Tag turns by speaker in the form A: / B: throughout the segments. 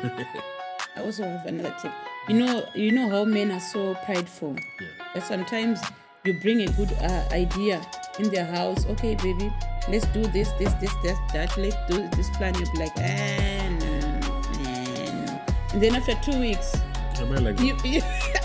A: I also have another tip. You know how men are so prideful.
B: Yeah.
A: That sometimes you bring a good idea in their house. Okay, baby, let's do this, that. Let's do this plan. You'll be like, no. And then after 2 weeks,
B: Am I like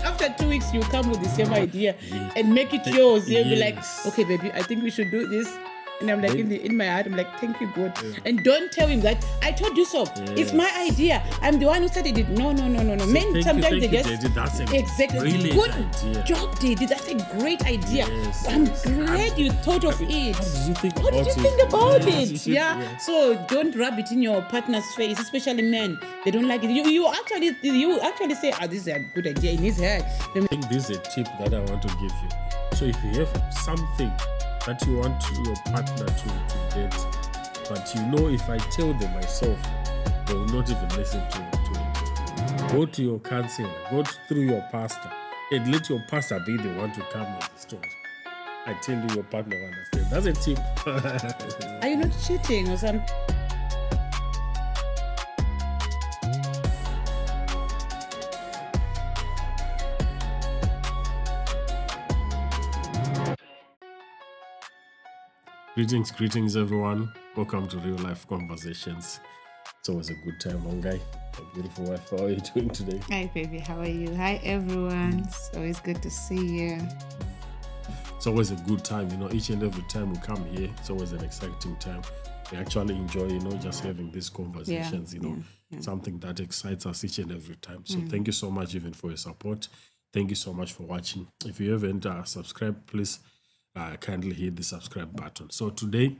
A: after 2 weeks, you come with the same idea and make it yours. You'll be like,
B: Yes.
A: okay, baby, I think we should do this. And I'm like, in my heart, I'm like, thank you, God. And don't tell him that I told you so. It's my idea. I'm the one who started it. No. Men sometimes they just
B: That's a
A: exactly
B: brilliant
A: good
B: idea.
A: job, Daddy. That's a great idea.
B: Yes,
A: I'm
B: yes.
A: glad you thought of it.
B: How did you think
A: What
B: about
A: did you
B: it?
A: think about
B: Yes,
A: it?
B: you should-
A: Yeah. So don't rub it in your partner's face, especially men. They don't like it. You actually say, this is a good idea in his head.
B: I think this is a tip that I want to give you. So if you have something that you want your partner to get, but if I tell them myself, they will not even listen to it. Go to your counselor, go through your pastor, and let your pastor be the one to come with the story. I tell you, your partner will understand. That's a tip.
A: Are you not cheating or something?
B: Greetings, everyone. Welcome to Real Life Conversations. It's always a good time, Ongai. A beautiful wife. How are you doing today?
A: Hi, baby. How are you? Hi, everyone. It's always good to see you.
B: It's always a good time, each and every time we come here, it's always an exciting time. We actually enjoy, just having these conversations, something that excites us each and every time. So thank you so much even for your support. Thank you so much for watching. If you haven't subscribed, please kindly hit the subscribe button. So today,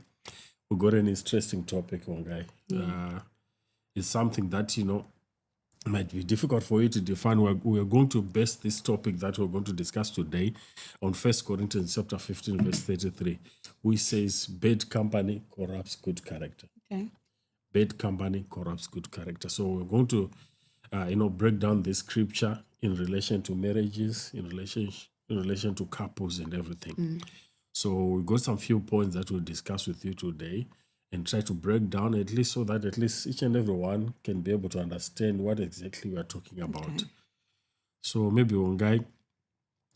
B: we got an interesting topic, Ongai. It's something that, might be difficult for you to define. We're going to base this topic that we're going to discuss today on 1 Corinthians chapter 15, verse 33, which says, bad company corrupts good character.
A: Okay.
B: Bad company corrupts good character. So we're going to, break down this scripture in relation to marriages, in relation to couples and everything. So we got some few points that we'll discuss with you today and try to break down at least so that at least each and every one can be able to understand what exactly we are talking about. Okay. So maybe Ongai,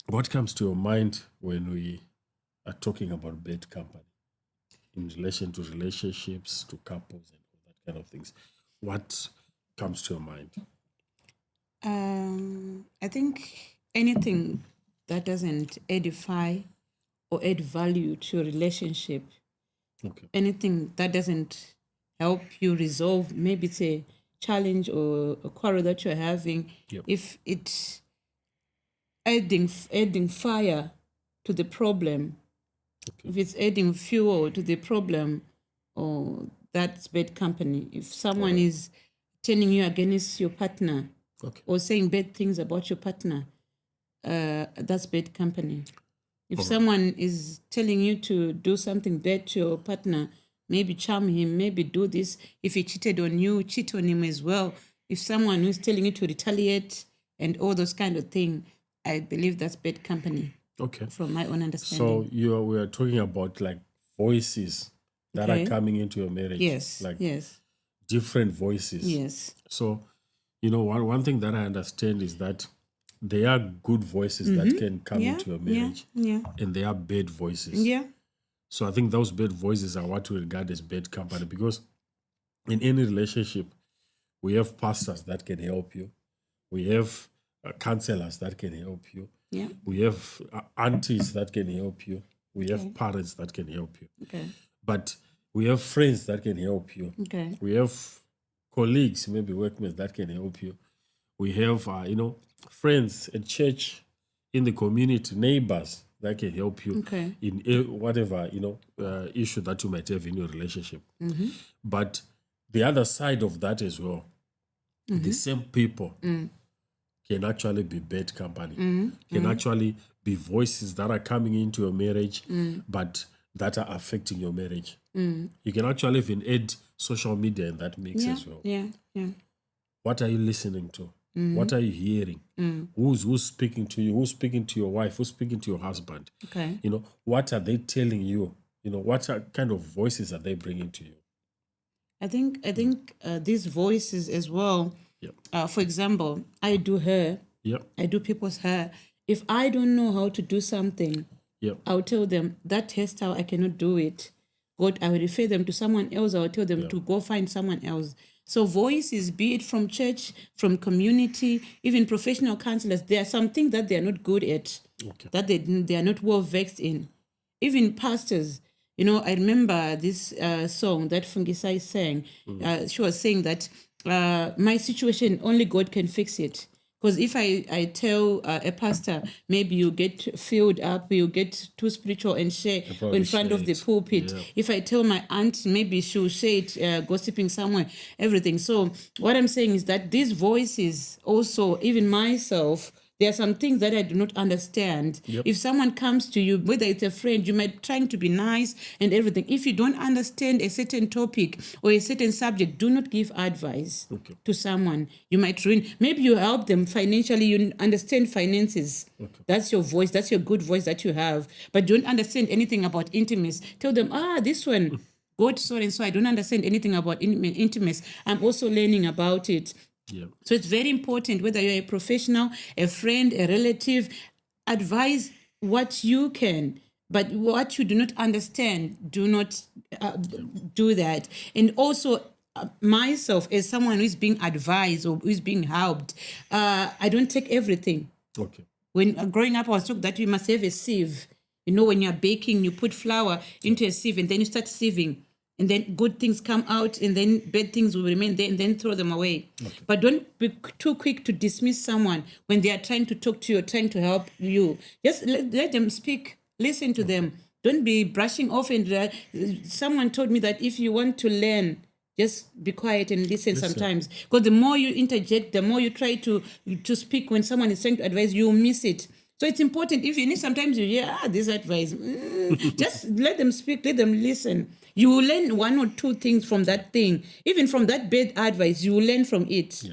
B: what comes to your mind when we are talking about bad company in relation to relationships, to couples and all that kind of things? What comes to your mind?
A: I think anything that doesn't edify or add value to your relationship, anything that doesn't help you resolve, maybe it's a challenge or a quarrel that you're having, if it's adding fire to the problem, if it's adding fuel to the problem, or that's bad company. If someone is turning you against your partner or saying bad things about your partner, that's bad company. If someone is telling you to do something bad to your partner, maybe charm him, maybe do this. If he cheated on you, cheat on him as well. If someone is telling you to retaliate and all those kind of things, I believe that's bad company.
B: Okay.
A: From my own understanding.
B: So we are talking about like voices that are coming into your marriage.
A: Yes.
B: Like
A: yes.
B: different voices.
A: Yes.
B: So, one thing that I understand is that there are good voices that can come into your marriage. And there are bad voices.
A: Yeah.
B: So I think those bad voices are what we regard as bad company, because in any relationship, we have pastors that can help you. We have counselors that can help you.
A: Yeah.
B: We have aunties that can help you. We have parents that can help you.
A: Okay.
B: But we have friends that can help you.
A: Okay.
B: We have colleagues, maybe workmates that can help you. We have, friends at church, in the community, neighbors that can help you in whatever, issue that you might have in your relationship. But the other side of that as well, the same people can actually be bad company, can actually be voices that are coming into your marriage, but that are affecting your marriage. You can actually even add social media in that mix as well.
A: Yeah.
B: What are you listening to? What are you hearing? Who's speaking to you? Who's speaking to your wife? Who's speaking to your husband?
A: Okay.
B: What are they telling you? What kind of voices are they bringing to you?
A: I think these voices as well, For example, I do hair. I do people's hair. If I don't know how to do something, I'll tell them that hairstyle I cannot do it. I will refer them to someone else. I will tell them to go find someone else. So voices, be it from church, from community, even professional counselors, there are some things that they are not good at, that they are not well versed in. Even pastors, I remember this song that Fungisai sang. She was saying that my situation, only God can fix it. Because if I tell a pastor, maybe you get filled up, you get too spiritual and share in front of the pulpit. If I tell my aunt, maybe she'll share it gossiping somewhere, everything. So what I'm saying is that these voices also, even myself, there are some things that I do not understand. If someone comes to you, whether it's a friend, you might trying to be nice and everything. If you don't understand a certain topic or a certain subject, do not give advice to someone. You might ruin. Maybe you help them financially. You understand finances. That's your voice. That's your good voice that you have. But don't understand anything about intimacy. Tell them, this one, God so and so. I don't understand anything about intimacy. I'm also learning about it. So it's very important, whether you're a professional, a friend, a relative, advise what you can, but what you do not understand, do not do that. And also, myself, as someone who is being advised or who is being helped, I don't take everything. When growing up, I was taught that you must have a sieve. When you're baking, you put flour into a sieve and then you start sieving. And then good things come out and then bad things will remain there and then throw them away. But don't be too quick to dismiss someone when they are trying to talk to you or trying to help you. Just let them speak. Listen to them. Don't be brushing off. And someone told me that if you want to learn, just be quiet and listen sometimes. Because the more you interject, the more you try to speak when someone is trying to advise, you'll miss it. So it's important, if you need, sometimes you hear, this advice, just let them speak, let them listen. You will learn one or two things from that thing. Even from that bad advice, you will learn from it.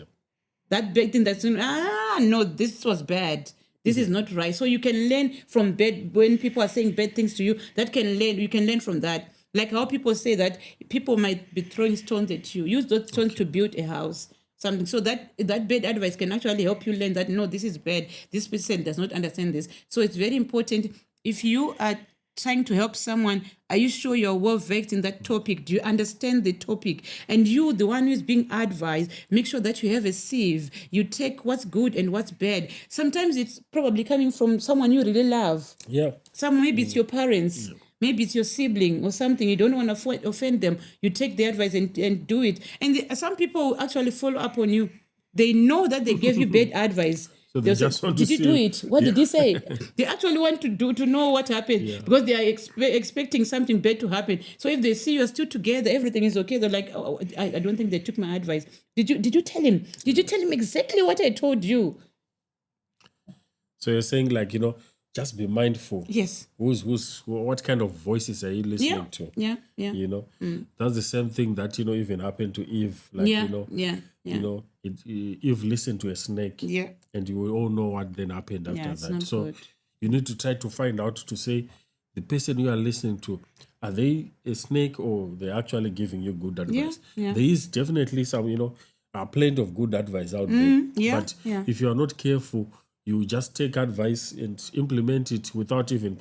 A: That bad thing that's, no, this was bad. This is not right. So you can learn from bad, when people are saying bad things to you, you can learn from that. Like how people say that people might be throwing stones at you. Use those stones to build a house. Something. So that bad advice can actually help you learn that, no, this is bad. This person does not understand this. So it's very important, if you are trying to help someone, are you sure you're well versed in that topic? Do you understand the topic? And you, the one who's being advised, make sure that you have a sieve. You take what's good and what's bad. Sometimes it's probably coming from someone you really love. Maybe it's your parents. Maybe it's your sibling or something. You don't want to offend them. You take the advice and do it. And some people actually follow up on you. They know that they gave you bad advice.
B: So they just want to
A: did you do it? What did he say? They actually want to know what happened because they are expecting something bad to happen. So if they see you are still together, everything is okay. They're like, I don't think they took my advice. Did you tell him? Did you tell him exactly what I told you?
B: So you're saying, like, just be mindful.
A: Yes.
B: What kind of voices are you listening to?
A: Yeah.
B: That's the same thing that, even happened to Eve. Like, Eve listened to a snake. And you will all know what then happened after that. So good. You need to try to find out, to say, the person you are listening to, are they a snake or they're actually giving you good advice? There is definitely some, plenty of good advice out there. But if you are not careful, you just take advice and implement it without even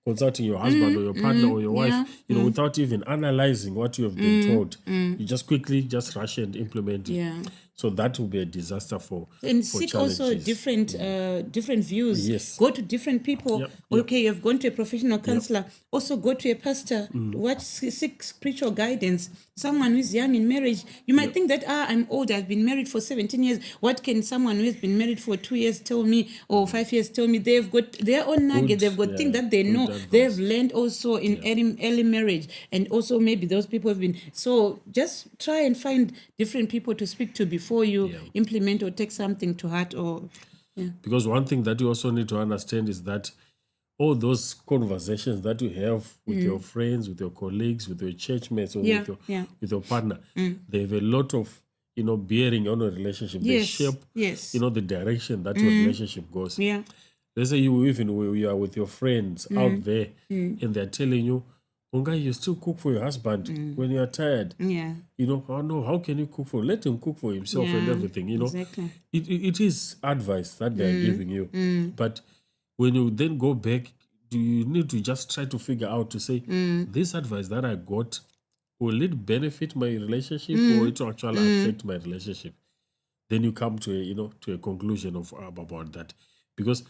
B: consulting your husband or your partner or your wife, without even analyzing what you have been told. You just quickly rush and implement it. So that will be a disaster for
A: seek
B: challenges.
A: Also different views.
B: Yes.
A: Go to different people. Okay, you've gone to a professional counselor. Also go to a pastor. Seek spiritual guidance. Someone who is young in marriage. You might think that, I'm old, I've been married for 17 years. What can someone who has been married for 2 years tell me, or 5 years tell me? They've got their own nugget. They've got things that they know. Advice. They have learned also in early marriage. And also maybe those people have been. So just try and find different people to speak to before you implement or take something to heart.
B: Because one thing that you also need to understand is that all those conversations that you have with your friends, with your colleagues, with your church mates, or with your partner, they have a lot of bearing on a relationship. They shape the direction that your relationship goes. Let's say you are with your friends out there and they're telling you Ongai, you still cook for your husband when you are tired.
A: Yeah.
B: You know, oh no, how can you cook for? Let him cook for himself and everything. You know,
A: exactly.
B: It is advice that they are giving you. But when you then go back, do you need to just try to figure out to say this advice that I got, will it benefit my relationship or it will actually affect my relationship? Then you come to a conclusion of about that, because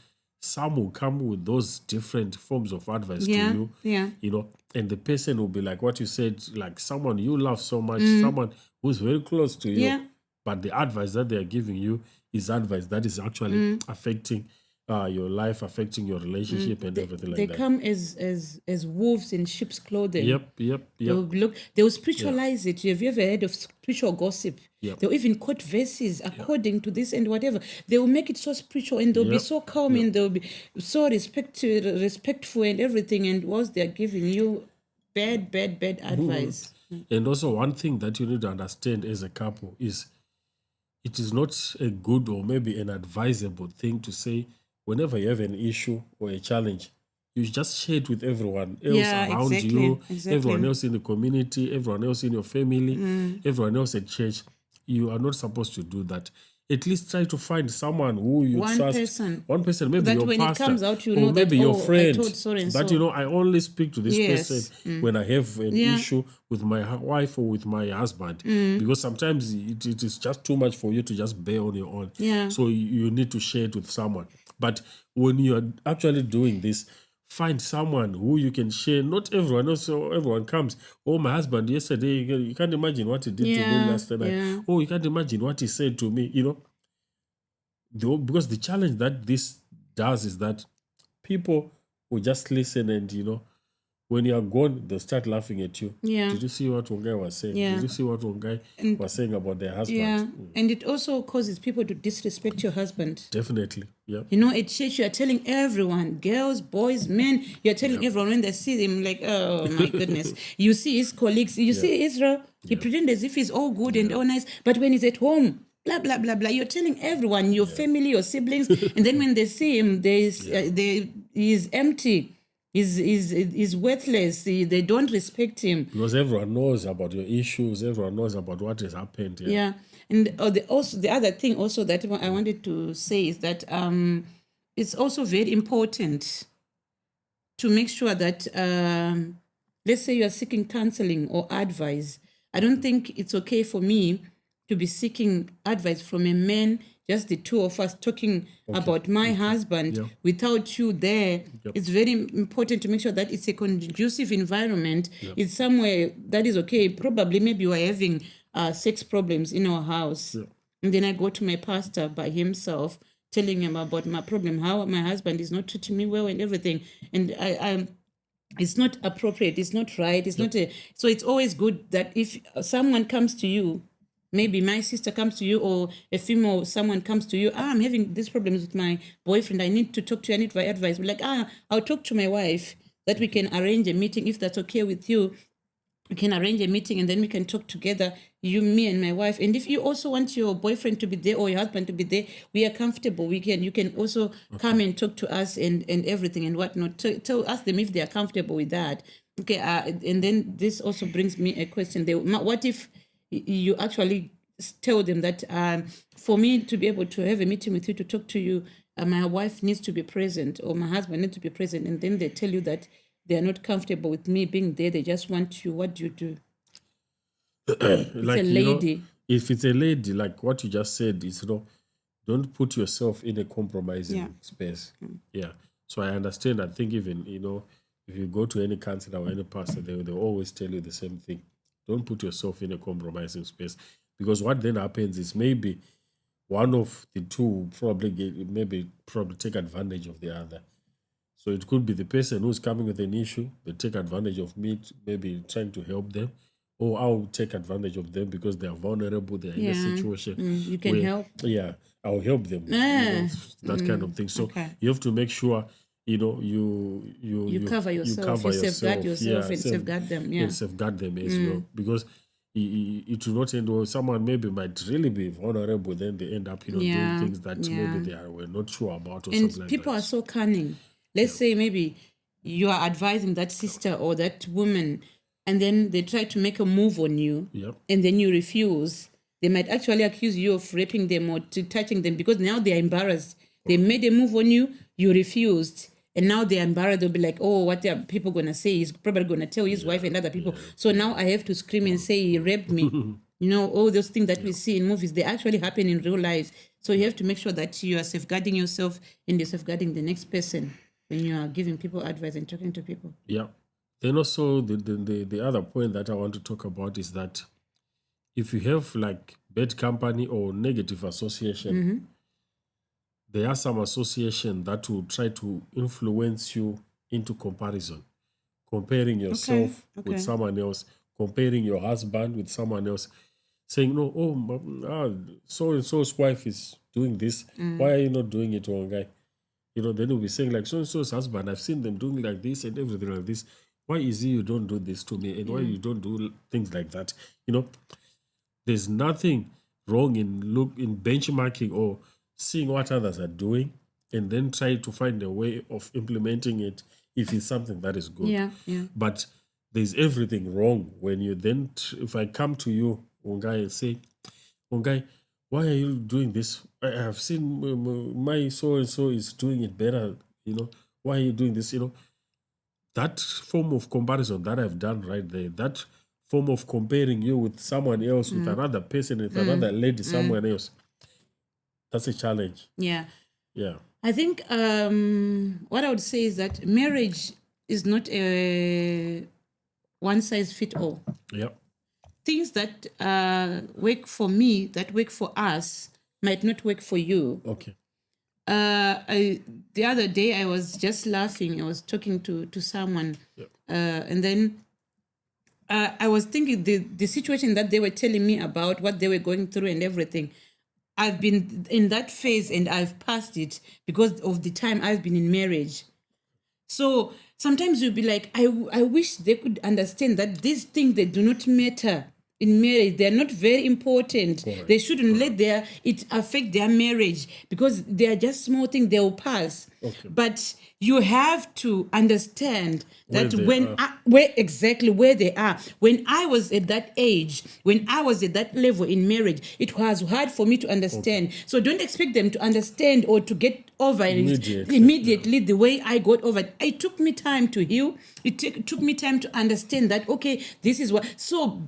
B: some will come with those different forms of advice to you, and the person will be like what you said, like someone you love so much, someone who's very close to you, but the advice that they are giving you is advice that is actually affecting your life, affecting your relationship and everything like
A: they
B: that.
A: They come as wolves in sheep's clothing.
B: Yep.
A: They will spiritualize it. Have you ever heard of spiritual gossip? They'll even quote verses according to this and whatever. They will make it so spiritual, and they'll be so calm, and they'll be so respectful and everything. And whilst they're giving you bad advice.
B: And also one thing that you need to understand as a couple is it is not a good or maybe an advisable thing to say whenever you have an issue or a challenge, you just share it with everyone else around you, everyone else in the community, everyone else in your family, everyone else at church. You are not supposed to do that. At least try to find someone who you trust. One person, maybe
A: that
B: your
A: when
B: pastor,
A: it comes out, you
B: or
A: know
B: maybe
A: that,
B: your friend.
A: I told so and
B: that
A: so.
B: I only speak to this person when I have an issue with my wife or with my husband, because sometimes it is just too much for you to just bear on your own. So you need to share it with someone. But when you are actually doing this, find someone who you can share. Not everyone else, so everyone comes. Oh, my husband yesterday, you can't imagine what he did to me last night. Oh, you can't imagine what he said to me. Because the challenge that this does is that people will just listen, and when you are gone, they'll start laughing at you. Did you see what one guy was saying? Did you see what one guy was saying about their husband?
A: And it also causes people to disrespect your husband.
B: Definitely, yeah.
A: At church, you are telling everyone, girls, boys, men, you're telling everyone when they see him, like, oh my goodness. You see his colleagues, you see Israel, he pretends as if he's all good and all nice, but when he's at home, blah, blah, blah, blah, you're telling everyone, your family, your siblings, and then when they see him, he's empty. He's worthless. They don't respect him.
B: Because everyone knows about your issues. Everyone knows about what has happened.
A: Yeah. And the other thing also that I wanted to say is that it's also very important to make sure that, let's say you are seeking counseling or advice. I don't think it's okay for me to be seeking advice from a man, just the two of us talking about my husband without you there. It's very important to make sure that it's a conducive environment. It's somewhere that is okay. Probably maybe we are having sex problems in our house. And then I go to my pastor by himself, telling him about my problem, how my husband is not treating me well and everything. And I it's not appropriate. It's not right. It's not so it's always good that if someone comes to you, maybe my sister comes to you or a female, someone comes to you, I'm having these problems with my boyfriend. I need to talk to you. I need my advice. We're like, I'll talk to my wife that we can arrange a meeting. If that's okay with you, we can arrange a meeting and then we can talk together, you, me, and my wife. And if you also want your boyfriend to be there or your husband to be there, we are comfortable. You can also come and talk to us and everything and whatnot. So ask them if they are comfortable with that. Okay, and then this also brings me a question. What if you actually tell them that for me to be able to have a meeting with you, to talk to you, my wife needs to be present or my husband needs to be present, and then they tell you that they are not comfortable with me being there, they just want you, what do you do?
B: Like,
A: a lady.
B: If it's a lady, like what you just said, is don't put yourself in a compromising space. Yeah. So I understand. I think even, if you go to any counselor or any pastor, they always tell you the same thing. Don't put yourself in a compromising space, because what then happens is maybe one of the two will probably take advantage of the other. So it could be the person who's coming with an issue, they take advantage of me, maybe trying to help them, or I'll take advantage of them because they are vulnerable, they're in a situation.
A: You can help.
B: Yeah, I'll help them. That kind of thing. So you have to make sure you
A: cover yourself, you safeguard yourself and safeguard them. Yeah.
B: And safeguard them as well. Because it will not end well. Someone maybe might really be vulnerable, then they end up doing things that maybe were not sure about or
A: and
B: something like that.
A: People are so cunning. Let's say maybe you are advising that sister or that woman, and then they try to make a move on you, and then you refuse, they might actually accuse you of raping them or touching them, because now they are embarrassed. They made a move on you, you refused, and now they're embarrassed. They'll be like, oh, what are people going to say? He's probably going to tell his wife and other people. So now I have to scream and say he raped me. All those things that we see in movies, they actually happen in real life. So you have to make sure that you are safeguarding yourself and you're safeguarding the next person when you are giving people advice and talking to people.
B: Yeah. Then also the other point that I want to talk about is that if you have like bad company or negative association, there are some association that will try to influence you into comparison, comparing yourself with someone else, comparing your husband with someone else, saying, no, so-and-so's wife is doing this. Why are you not doing it, one guy? Then you'll be saying like, so-and-so's husband, I've seen them doing like this and everything like this. Why is it you don't do this to me? And why you don't do things like that? There's nothing wrong in benchmarking or seeing what others are doing and then try to find a way of implementing it if it's something that is good.
A: Yeah.
B: But there's everything wrong when you then, if I come to you, Ongai, and say, Ongai, why are you doing this? I have seen my so-and-so is doing it better, why are you doing this? That form of comparison that I've done right there, that form of comparing you with someone else, with another person, with another lady, someone else, that's a challenge.
A: Yeah.
B: Yeah.
A: I think what I would say is that marriage is not a one-size-fits-all.
B: Yeah.
A: Things that work for me, that work for us, might not work for you.
B: Okay.
A: The other day I was just laughing. I was talking to someone, and then I was thinking the situation that they were telling me about, what they were going through and everything. I've been in that phase and I've passed it because of the time I've been in marriage. So sometimes you'll be like, I wish they could understand that these things, they do not matter in marriage. They're not very important. Correct. They shouldn't let it affect their marriage because they are just small things, they will pass. Okay. But you have to understand that where they are. When I was at that age, when I was at that level in marriage, it was hard for me to understand. Okay. So don't expect them to understand or to get over it immediately the way I got over it. It took me time to heal. It took me time to understand that, okay, this is what. So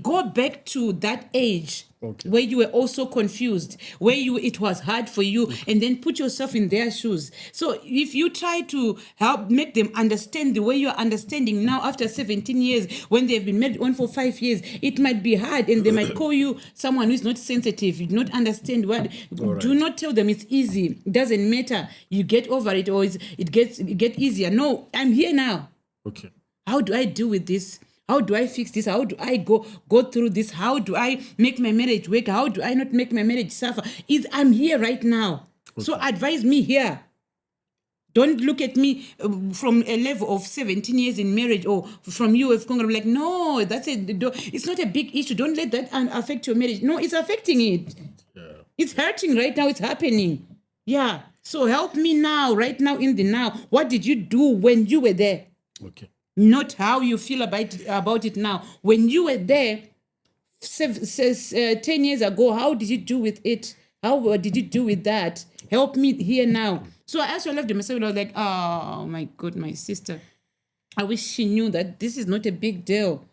A: go back to that age. Okay. Where you were also confused, where it was hard for you, and then put yourself in their shoes. So if you try to help make them understand the way you're understanding now after 17 years, when they've been married on for 5 years, it might be hard, and they might call you someone who's not sensitive, you do not understand what. Right. Do not tell them it's easy. It doesn't matter. You get over it, or it gets easier. No, I'm here now.
B: Okay.
A: How do I deal with this? How do I fix this? How do I go through this? How do I make my marriage work? How do I not make my marriage suffer? I'm here right now. Okay. So advise me here. Don't look at me from a level of 17 years in marriage or from you of Congo. Like, no, it's not a big issue. Don't let that affect your marriage. No, it's affecting it. Yeah. It's hurting right now. It's happening. Yeah. So help me now, right now in the now. What did you do when you were there?
B: Okay.
A: Not how you feel about it now. When you were there 10 years ago, how did you do with it? How did you do with that? Help me here now. So I actually left the message. I was like, oh my God, my sister. I wish she knew that this is not a big deal.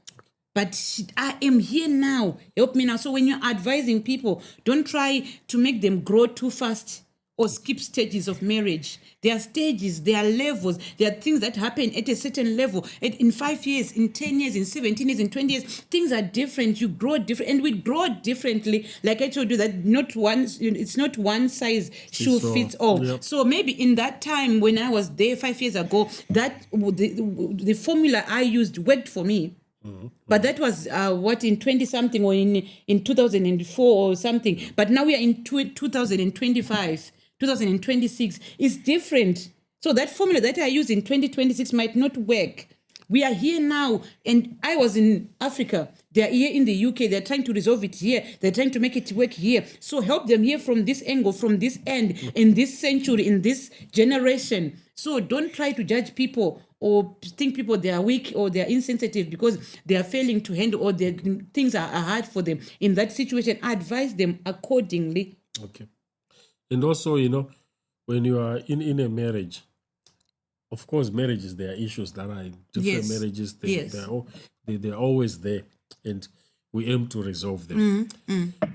A: But I am here now. Help me now. So when you're advising people, don't try to make them grow too fast or skip stages of marriage. There are stages, there are levels, there are things that happen at a certain level. In 5 years, in 10 years, in 17 years, in 20 years, things are different. You grow different, and we grow differently. Like I told you, that it's not one size shoe fits all. Yep. So maybe in that time when I was there 5 years ago, that the formula I used worked for me. Mm-hmm. But that was in 20-something or in 2004 or something. But now we are in 2025. 2026 is different. So that formula that I use in 2026 might not work. We are here now, and I was in Africa. They are here in the UK. They're trying to resolve it here. They're trying to make it work here. So help them here from this angle, from this end, in this century, in this generation. So don't try to judge people or think people they are weak or they are insensitive because they are failing to handle or things are hard for them in that situation, advise them accordingly.
B: Okay. And also, when you are in a marriage, of course, marriages, there are issues that are in different marriages. They're always there, and we aim to resolve them.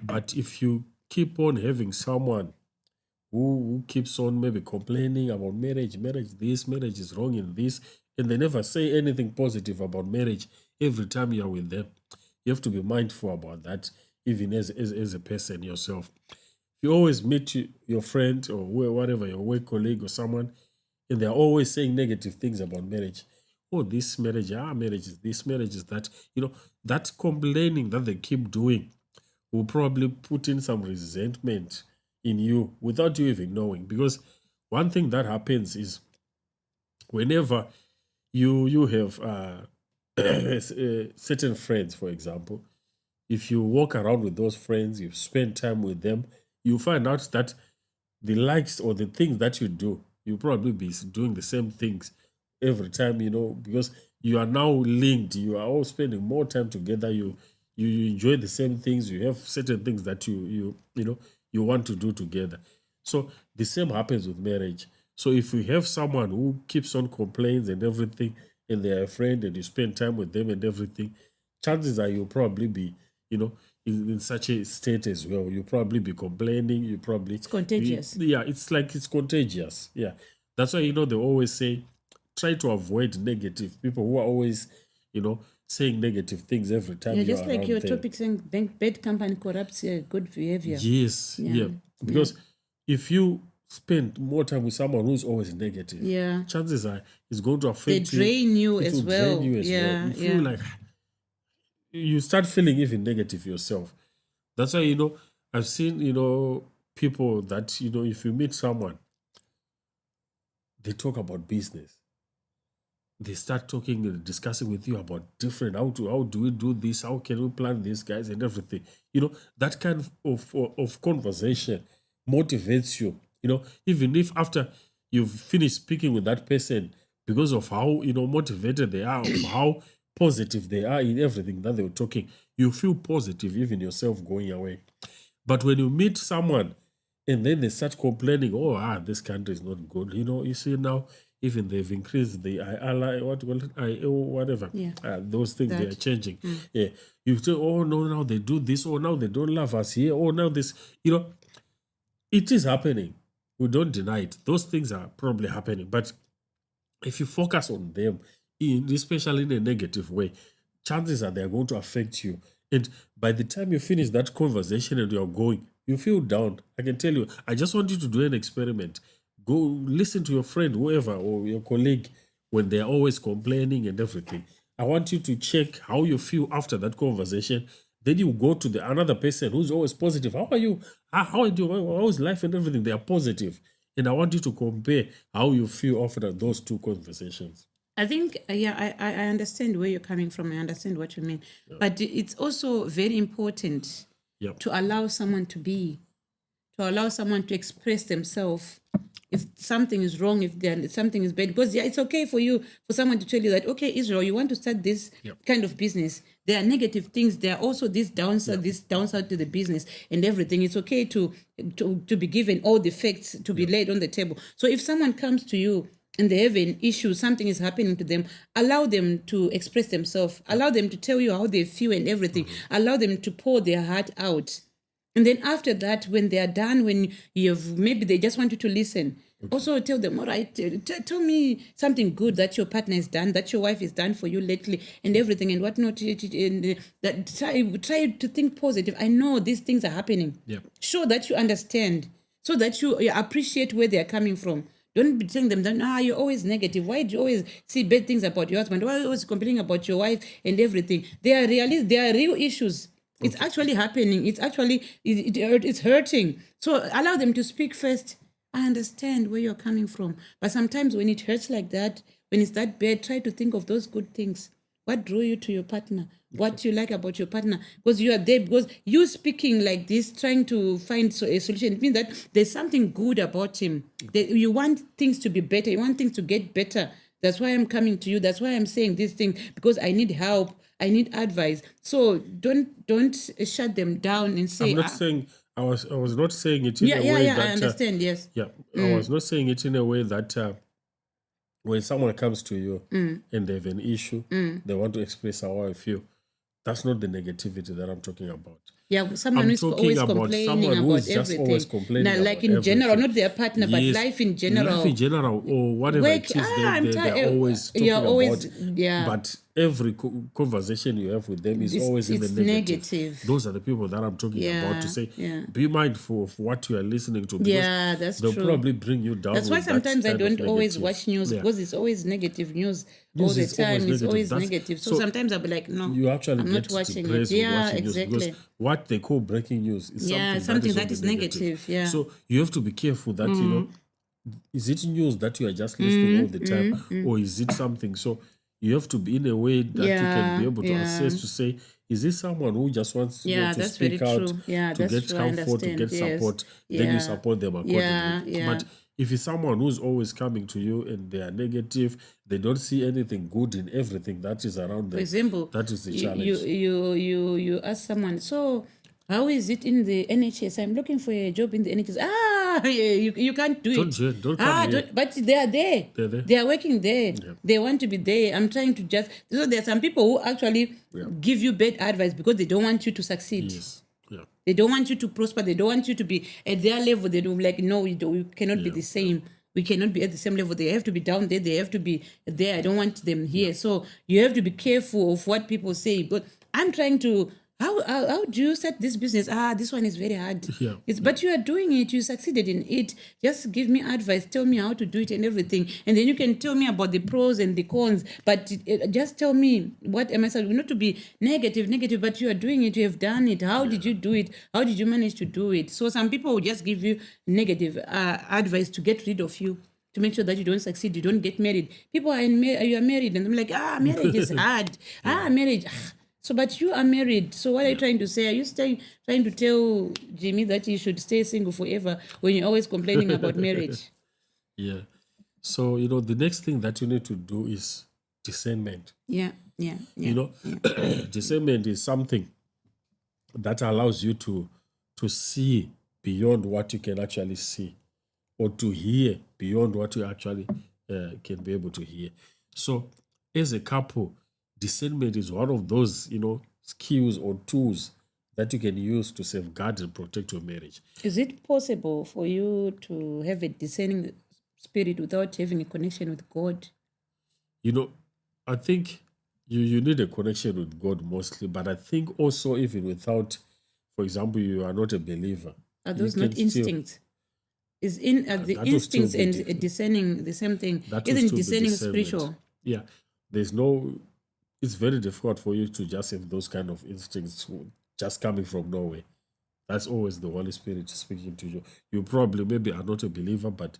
B: But if you keep on having someone who keeps on maybe complaining about marriage this, marriage is wrong in this, and they never say anything positive about marriage every time you're with them, you have to be mindful about that, even as a person yourself. You always meet your friend or whatever, your work colleague or someone, and they're always saying negative things about marriage. Oh, this marriage, marriage is this, marriage is that. That complaining that they keep doing will probably put in some resentment in you without you even knowing. Because one thing that happens is whenever you have certain friends, for example, if you walk around with those friends, you spend time with them, you find out that the likes or the things that you do, you'll probably be doing the same things every time, because you are now linked. You are all spending more time together. You enjoy the same things. You have certain things that you want to do together. So the same happens with marriage. So if you have someone who keeps on complains and everything, and they're a friend and you spend time with them and everything, chances are you'll probably be, in such a state as well. You'll probably be complaining.
A: It's contagious.
B: It's contagious. Yeah. That's why, they always say, try to avoid negative people who are always, saying negative things every time.
A: Yeah, just like your topic saying bad company corrupts good behavior.
B: Yes. Yeah. Because if you spend more time with someone who's always negative, chances are it's going to affect
A: you. They drain you as well.
B: Drain you as well. You feel like you start feeling even negative yourself. That's why, I've seen, people that, if you meet someone, they talk about business. They start talking and discussing with you about different, how do we do this? How can we plan this, guys, and everything. That kind of conversation motivates you, even if after you've finished speaking with that person, because of how, motivated they are, of how positive they are in everything that they were talking, you feel positive even yourself going away. But when you meet someone and then they start complaining, this country is not good, you see now, even they've increased the whatever. Those things they are changing. Yeah, you say, oh no, now they do this. Oh, now they don't love us here. Oh, now this. It is happening. We don't deny it. Those things are probably happening. But if you focus on them, especially in a negative way, chances are they are going to affect you. And by the time you finish that conversation and you're going, you feel down. I can tell you. I just want you to do an experiment. Go listen to your friend, whoever, or your colleague when they're always complaining and everything. I want you to check how you feel after that conversation. Then you go to another person who's always positive. How are you? How is life and everything? They are positive. And I want you to compare how you feel after those two conversations.
A: I think, I understand where you're coming from. I understand what you mean. Yeah. But it's also very important to allow someone to allow someone to express themselves. If something is wrong, if something is bad, because it's okay for someone to tell you that, okay, Israel, you want to start this kind of business. There are negative things. There are also this downside to the business and everything. It's okay to be given all the facts to be laid on the table. So if someone comes to you and they have an issue, something is happening to them, allow them to express themselves. Allow them to tell you how they feel and everything. Mm-hmm. Allow them to pour their heart out. And then after that, when they are done, when maybe they just want you to listen, also tell them, all right, tell me something good that your partner has done, that your wife has done for you lately and everything and whatnot. And try to think positive. I know these things are happening. Yep. Show that you understand so that you appreciate where they are coming from. Don't be telling them that, you're always negative. Why do you always see bad things about your husband? Why are you always complaining about your wife and everything? They are real issues. Okay. It's actually happening. It's actually, it's hurting. So allow them to speak first. I understand where you're coming from. But sometimes when it hurts like that, when it's that bad, try to think of those good things. What drew you to your partner? What you like about your partner? Because you are there, because you speaking like this, trying to find a solution, it means that there's something good about him. That you want things to be better. You want things to get better. That's why I'm coming to you. That's why I'm saying this thing, because I need help. I need advice. So don't shut them down and say,
B: I'm not saying, I was not saying it in
A: yeah,
B: a
A: yeah,
B: way
A: yeah,
B: that...
A: I understand, yes.
B: Yeah, I was not saying it in a way that when someone comes to you and they have an issue, they want to express how I feel. That's not the negativity that I'm talking about.
A: Yeah, someone
B: I'm
A: who's
B: talking
A: always
B: about
A: complaining
B: someone who
A: about
B: is just
A: everything.
B: always complaining
A: Now, like
B: about
A: in general,
B: everything.
A: not their partner, but
B: Yes,
A: life in general.
B: Life in general, or whatever
A: Work,
B: it is,
A: I'm
B: they're
A: tired.
B: always talking
A: You're always,
B: about.
A: yeah.
B: But every conversation you have with them is always in the negative. Those are the people that I'm talking about, to say, be mindful of what you are listening to, because
A: that's
B: they'll
A: true.
B: probably bring you down.
A: That's why sometimes I don't always watch news,
B: Yeah.
A: because it's always negative news all
B: News
A: the
B: is
A: time. It's always
B: That's-
A: negative. So sometimes I'll be like, no,
B: you actually
A: I'm
B: get
A: not watching it.
B: depressed with
A: Yeah,
B: watching news,
A: exactly.
B: because what they call breaking news is something
A: that is negative. Yeah.
B: So you have to be careful that, you know, is it news that you are just listening all the time, or is it something? So you have to be in a way that you can be able to assess, to say, is this someone who just wants to speak out, to get comfort, to get support, then you support them accordingly. But if it's someone who's always coming to you and they are negative, they don't see anything good in everything that is around them.
A: For example,
B: that is the challenge.
A: You ask someone, so how is it in the NHS? I'm looking for a job in the NHS. You can't do it.
B: Don't come here.
A: But they are there.
B: They're there.
A: They are working there. Yeah. They want to be there. I'm trying to just... So there are some people who actually give you bad advice because they don't want you to succeed.
B: Yes. Yeah.
A: They don't want you to prosper. They don't want you to be at their level. They don't like, no, we cannot be the same. We cannot be at the same level. They have to be down there. They have to be there. I don't want them here. So you have to be careful of what people say. But I'm trying to... How do you start this business? This one is very hard.
B: Yeah.
A: But you are doing it. You succeeded in it. Just give me advice. Tell me how to do it and everything. And then you can tell me about the pros and the cons. But just tell me, what am I saying? Not to be negative, but you are doing it. You have done it. How did you do it? How did you manage to do it? So some people will just give you negative advice to get rid of you, to make sure that you don't succeed, you don't get married. People you are married, and I'm like, marriage is hard. Marriage... So, but you are married. So what are you trying to say? Are you trying to tell Jimmy that he should stay single forever when you're always complaining about marriage?
B: Yeah. So, you know, the next thing that you need to do is discernment.
A: Yeah.
B: You know, discernment is something that allows you to see beyond what you can actually see, or to hear beyond what you actually can be able to hear. So, as a couple, discernment is one of those, you know, skills or tools that you can use to safeguard and protect your marriage.
A: Is it possible for you to have a discerning spirit without having a connection with God?
B: You know, I think you need a connection with God mostly, but I think also even without, for example, you are not a believer.
A: Are those not instincts? Is the instincts and discerning the same thing? Isn't discerning spiritual?
B: Yeah, it's very difficult for you to just have those kind of instincts just coming from nowhere. That's always the Holy Spirit speaking to you. You probably maybe are not a believer, but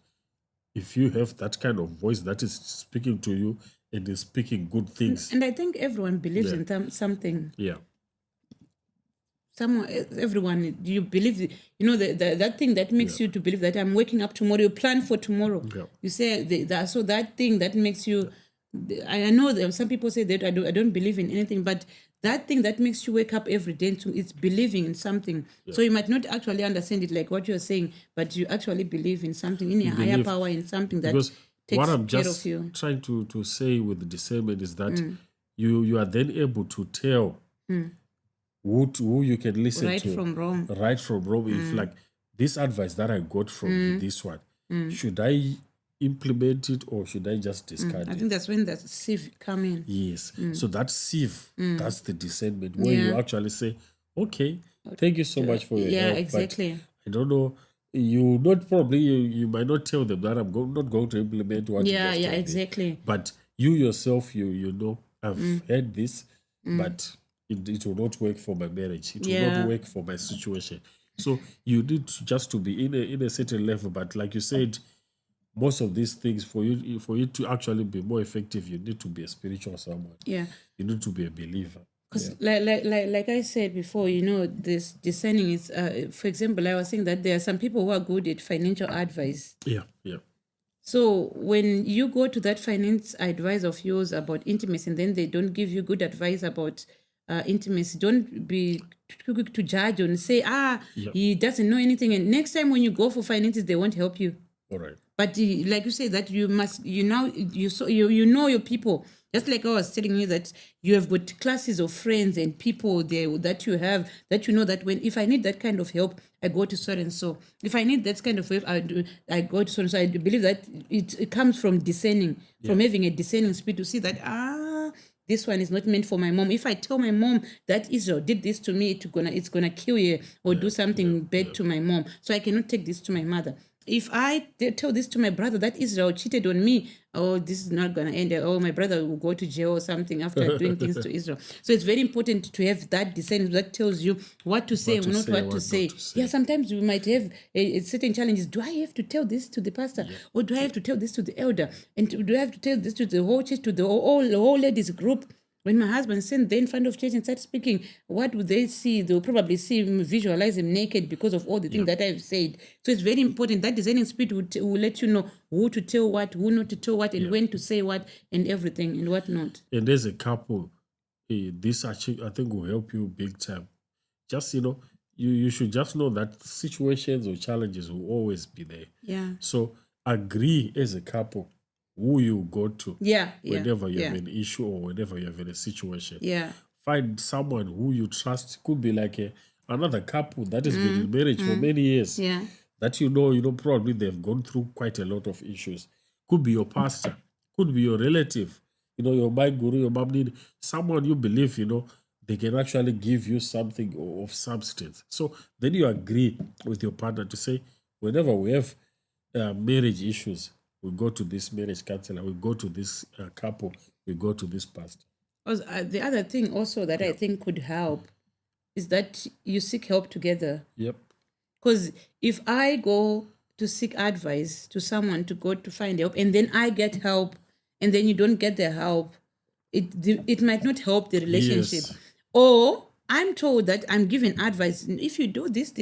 B: if you have that kind of voice that is speaking to you and is speaking good things.
A: And I think everyone believes in something.
B: Yeah.
A: Everyone, you believe, you know, that thing that makes you to believe that I'm waking up tomorrow, you plan for tomorrow.
B: Yeah.
A: You say, so that thing that makes you... I know that some people say that I don't believe in anything, but that thing that makes you wake up every day, it's believing in something. Yeah. So you might not actually understand it like what you're saying, but you actually believe in something, in a higher power, in something that takes care of you. What I'm just
B: trying to say with the discernment is that you are then able to tell who you can listen to. Right from wrong. If like this advice that I got from this one, should I implement it or should I just discard it?
A: I think that's when the sieve come in.
B: Yes. So that sieve, that's the discernment where you actually say, okay, thank you so much for your help.
A: Yeah, exactly.
B: But I don't know, you might not tell them that I'm not going to implement what you just told me.
A: Exactly.
B: But you yourself, you know, I've heard this, but it will not work for my marriage. It will not work for my situation. So you need just to be in a certain level. But like you said, most of these things, for you to actually be more effective, you need to be a spiritual someone. Yeah. You need to be a believer.
A: Because like I said before, you know, this discerning is, for example, I was saying that there are some people who are good at financial advice.
B: Yeah.
A: So when you go to that finance advice of yours about intimacy and then they don't give you good advice about intimacy, don't be too quick to judge and say, he doesn't know anything. And next time when you go for finances, they won't help you.
B: All right.
A: But like you say, that you must, you know your people. Just like I was telling you that you have got classes of friends and people there that you have, that you know that if I need that kind of help, I go to so and so. If I need that kind of help, I go to so and so. I believe that it comes from discerning, from having a discerning spirit to see that this one is not meant for my mom. If I tell my mom that Israel did this to me, it's gonna kill her or do something bad to my mom, so I cannot take this to my mother. If I tell this to my brother that Israel cheated on me, this is not going to end. My brother will go to jail or something after doing things to Israel. So it's very important to have that discernment that tells you what to say and not what to say. Yeah, sometimes we might have certain challenges. Do I have to tell this to the pastor? Or do I have to tell this to the elder? And do I have to tell this to the whole church, to the whole ladies group? When my husband stands there in front of church and starts speaking, what would they see? They'll probably see him, visualize him naked because of all the things that I've said. So it's very important. That discerning spirit will let you know who to tell what, who not to tell what, and when to say what, and everything, and what not.
B: And there's a couple, this actually, I think, will help you big time. Just, you should just know that situations or challenges will always be there.
A: Yeah.
B: So agree as a couple who you go to whenever you have an issue or whenever you have a situation.
A: Yeah.
B: Find someone who you trust. Could be like another couple that has been in marriage for many years.
A: Yeah.
B: That probably they've gone through quite a lot of issues. Could be your pastor, could be your relative, your my guru, your mom need someone you believe, they can actually give you something of substance. So then you agree with your partner to say, whenever we have marriage issues, we go to this marriage counselor, we go to this couple, we go to this pastor.
A: The other thing also that I think could help is that you seek help together.
B: Yep.
A: Because if I go to seek advice to someone to go to find help, and then I get help, and then you don't get the help, it might not help the relationship.
B: Yes.
A: Or I'm told that I'm given advice. If you do this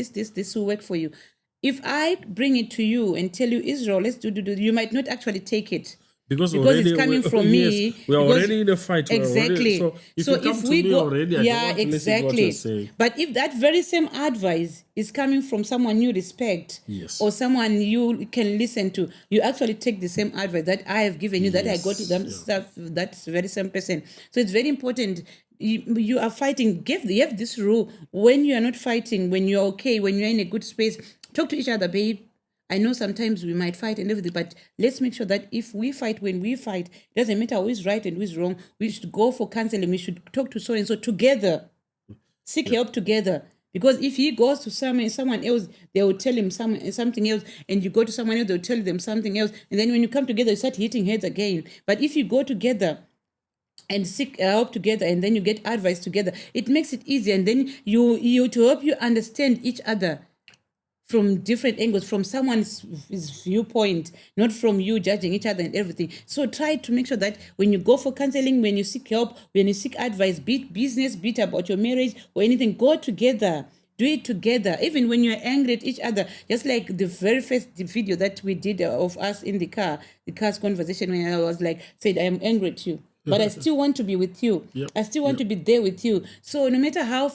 A: will work for you. If I bring it to you and tell you, Israel, let's do, you might not actually take it. Because it's coming from me.
B: We're already in a fight.
A: Exactly.
B: If we go, already, exactly.
A: But if that very same advice is coming from someone you respect, or someone you can listen to, you actually take the same advice that I have given you, that I got to them stuff, that's very same person. So it's very important. You are fighting. You have this rule: when you are not fighting, when you're okay, when you're in a good space, talk to each other, babe. I know sometimes we might fight and everything, but let's make sure that if we fight, when we fight, it doesn't matter who is right and who is wrong. We should go for counseling. We should talk to so and so together, seek help together. Because if he goes to someone else, they will tell him something else, and you go to someone else, they'll tell them something else, and then when you come together, you start hitting heads again. But if you go together and seek help together, and then you get advice together, it makes it easier, and then you to help you understand each other from different angles, from someone's viewpoint, not from you judging each other and everything. So try to make sure that when you go for counseling, when you seek help, when you seek advice, be it business, be it about your marriage or anything, go together. Do it together, even when you're angry at each other. Just like the very first video that we did of us in the car's conversation, when I was said, I am angry at you, but I still want to be with you. I still want to be there with you. So no matter how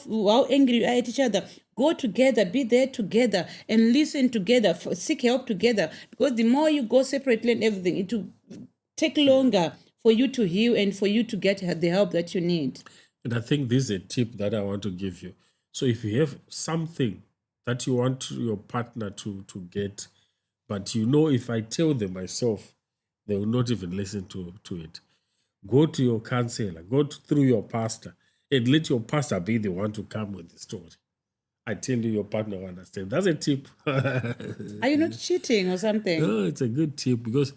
A: angry you are at each other, go together, be there together, and listen together, seek help together. Because the more you go separately and everything, it will take longer for you to heal and for you to get the help that you need.
B: And I think this is a tip that I want to give you. So if you have something that you want your partner to get, but if I tell them myself, they will not even listen to it. Go to your counselor, through your pastor, and let your pastor be the one to come with the story. I tell you, your partner will understand. That's a tip.
A: Are you not cheating or something?
B: No, it's a good tip, because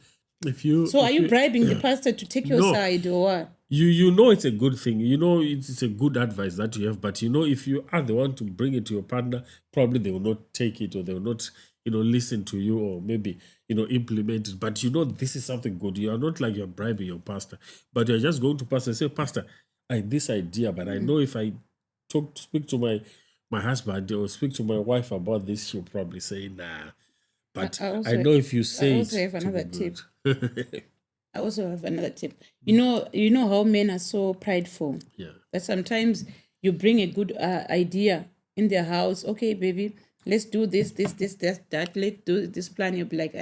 B: if you...
A: So are you bribing the pastor to take your side or what?
B: You know it's a good thing. It's a good advice that you have. But if you are the one to bring it to your partner, probably they will not take it, or they will not, listen to you, or maybe, implement it. But this is something good. You are not like you're bribing your pastor, but you're just going to pastor and say, Pastor, I have this idea, but I know if I speak to my husband or speak to my wife about this, she'll probably say, nah. But I know if you say
A: I also
B: it,
A: have another tip.
B: good.
A: I also have another tip. You know how men are so prideful.
B: Yeah.
A: That sometimes you bring a good idea in their house. Okay, baby, let's do this, that. Let's do this plan. You'll be like, no.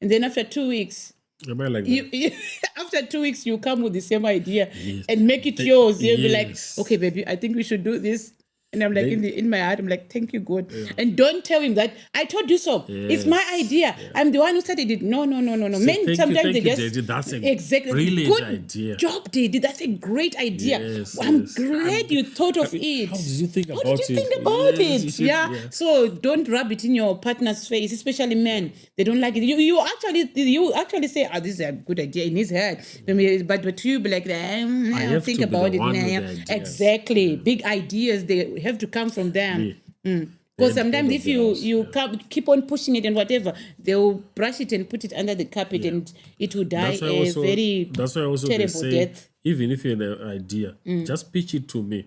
A: And then after 2 weeks,
B: Am I like
A: you after 2 weeks, you come with the same idea
B: Yes.
A: and make it yours. You'll be like,
B: Yes.
A: okay, baby, I think we should do this. And I'm like,
B: Then-
A: in my heart, I'm like, thank you, God. And don't tell him that I told you so. It's my
B: Yes.
A: idea. I'm the one who started it. No. Men
B: thank you,
A: sometimes they just
B: Daddy. That's a
A: exactly
B: brilliant
A: good
B: idea.
A: job, Daddy. That's a great idea.
B: Yes,
A: I'm
B: yes.
A: glad you thought of it.
B: How did you think
A: How
B: about
A: did you
B: it?
A: think about
B: Yes,
A: it?
B: you
A: Yeah.
B: should-
A: So don't rub it in your partner's face, especially men. They don't like it. You actually say, this is a good idea in his head. But you be like,
B: have
A: think
B: to be the
A: about it.
B: one with
A: Nah.
B: the ideas.
A: Exactly. Big ideas, they have to come from them.
B: Me.
A: Because
B: Head
A: sometimes
B: of
A: if
B: the
A: you
B: house,
A: keep on pushing it and whatever, they'll brush it and put it under the carpet and it will die
B: That's why
A: a very
B: that's why also they
A: terrible
B: say,
A: death.
B: even if you have an idea, just pitch it to me.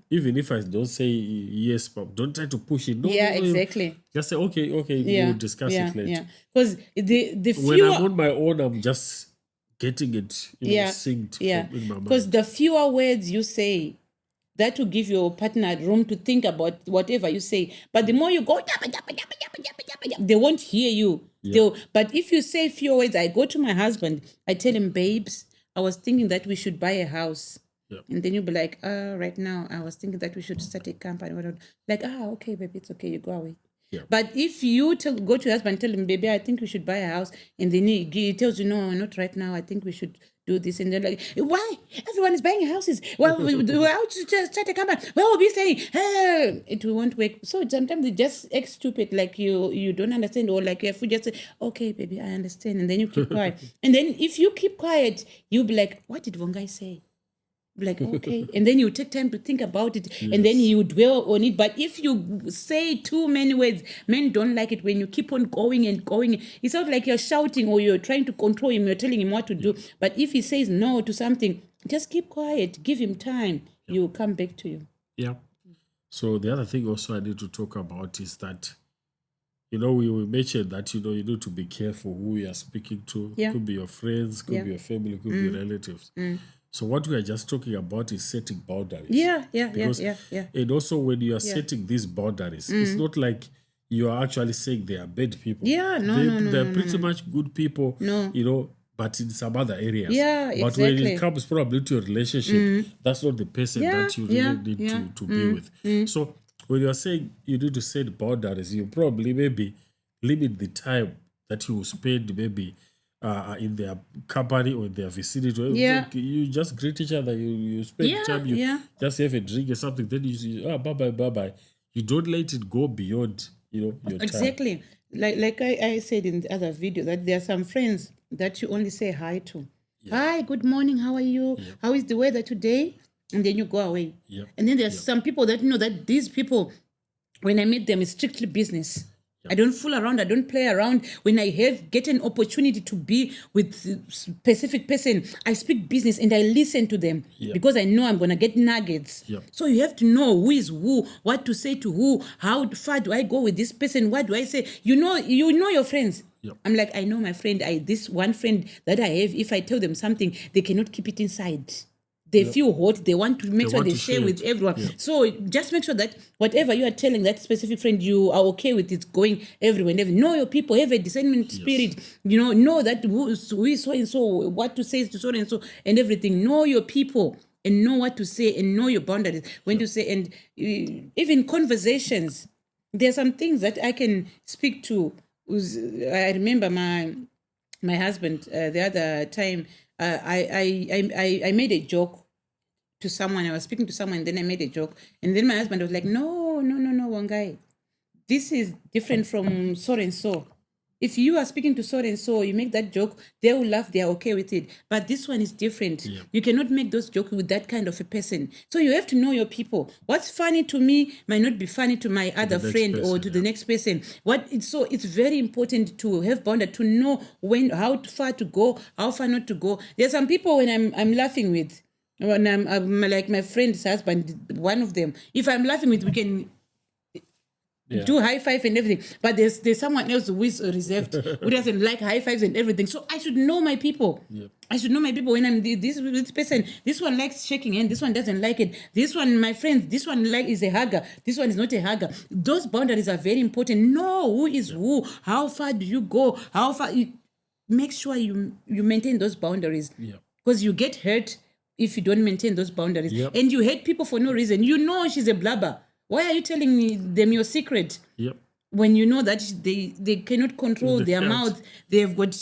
B: Even if I don't say yes, but don't try to push it. No,
A: Yeah,
B: no, no.
A: exactly.
B: Just say, okay,
A: Yeah,
B: we'll discuss it later.
A: Yeah, because the
B: When
A: fewer
B: I'm on my own, I'm just getting it, synced in my mind.
A: because the fewer words you say, that will give your partner room to think about whatever you say. But the more you go, they won't hear you. But if you say fewer words, I go to my husband, I tell him, babes, I was thinking that we should buy a house.
B: Yeah.
A: And then you'll be like, right now, I was thinking that we should start a company. Like, okay, baby, it's okay, you go away.
B: Yeah.
A: But if you go to your husband and tell him, baby, I think we should buy a house, and then he tells you, no, not right now, I think we should do this. And they're like, why? Everyone is buying houses. Well, we're out to just start a company. Well, we'll be saying, it won't work. So sometimes they just act stupid, like you don't understand, or like if you just say, okay, baby, I understand. And then you keep quiet. And then if you keep quiet, you'll be like, what did Vongai say? Like, okay. And then you take time to think about it, and then you dwell on it. But if you say too many words, men don't like it when you keep on going and going. It's not like you're shouting or you're trying to control him, you're telling him what to do. But if he says no to something, just keep quiet, give him time. He'll come back to you.
B: Yeah. So the other thing also I need to talk about is that, we mentioned that, you need to be careful who you are speaking to.
A: Yeah.
B: Could be your friends, could be your family, could be your relatives. So what we are just talking about is setting boundaries.
A: Yeah.
B: And also when you are setting these boundaries, it's not like you are actually saying they are bad people.
A: Yeah,
B: They're pretty much good people, but in some other areas.
A: Yeah,
B: But when
A: exactly.
B: it comes probably to your relationship, that's not the person that you really need to be with. So when you are saying you need to set boundaries, you probably maybe limit the time that you will spend maybe in their company or in their vicinity.
A: Yeah.
B: You just greet each other, you spend time, you just have a drink or something, then you say, bye. You don't let it go beyond, your time.
A: Exactly. Like I said in the other video, that there are some friends that you only say hi to. Hi, good morning, how are you? How is the weather today? And then you go away. And then there's some people that that these people, when I meet them, it's strictly business. I don't fool around. I don't play around. When I get an opportunity to be with a specific person, I speak business and I listen to them because I know I'm going to get nuggets. So you have to know who is who, what to say to who, how far do I go with this person, what do I say? You know your friends. I'm like, I know my friend. This one friend that I have, if I tell them something, they cannot keep it inside. They feel hot. They want to make sure they share with everyone. So just make sure that whatever you are telling that specific friend, you are okay with it going everywhere. Know your people. Have a discernment spirit. Know that who is so and so, what to say to so and so, and everything. Know your people and know what to say and know your boundaries when to say. And even conversations, there are some things that I can speak to. I remember my husband the other time. I made a joke to someone. I was speaking to someone, and then I made a joke, and then my husband was like, "No, one guy, this is different from so and so. If you are speaking to so and so, you make that joke, they will laugh. They are okay with it. But this one is different. You cannot make those jokes with that kind of a person. So you have to know your people. What's funny to me might not be funny to my other friend or to the next person. So it's very important to have boundary, to know how far to go, how far not to go. There's some people when I'm laughing with, when I'm like my friend's husband, one of them. If I'm laughing with, we can do high five and everything. But there's someone else who is reserved, who doesn't like high fives and everything. So I should know my people.
B: Yep.
A: I should know my people when I'm this person. This one likes shaking hand. This one doesn't like it. This one, my friends, this one is a hugger. This one is not a hugger. Those boundaries are very important. Know who is who. How far do you go? How far? Make sure you maintain those boundaries. Because you get hurt if you don't maintain those boundaries. And you hate people for no reason. You know she's a blabber. Why are you telling them your secret? When you know that they cannot control their mouth, they've got...